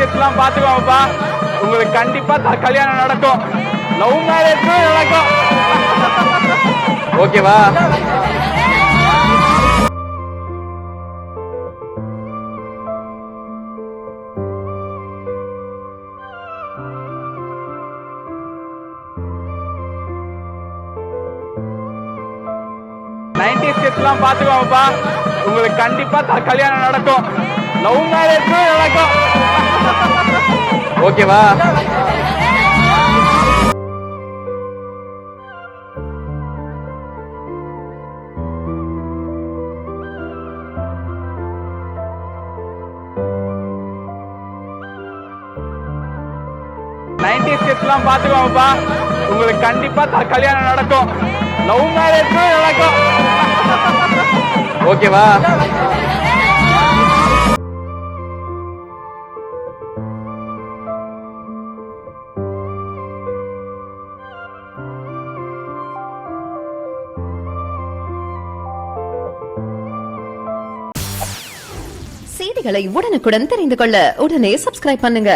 விஷயத்தெல்லாம் பாத்துக்கோங்கப்பா. உங்களுக்கு கண்டிப்பா கல்யாணம் நடக்கும். லவ் மேரேஜ் நடக்கும். ஓகேவா? விஷயத்தெல்லாம் பாத்துக்கோங்கப்பா. உங்களுக்கு கண்டிப்பா கல்யாணம் நடக்கும். லவ் மேரேஜ் நடக்கும். ஓகேவா? விஷயத்தெல்லாம் பாத்துக்கோங்கப்பா. உங்களுக்கு கண்டிப்பா கல்யாணம் நடக்கும். லவ் மேரேஜ் நடக்கும். ஓகேவா? செய்திகளை உடனுக்குடன் தெரிந்து கொள்ள உடனே சப்ஸ்கிரைப் பண்ணுங்க.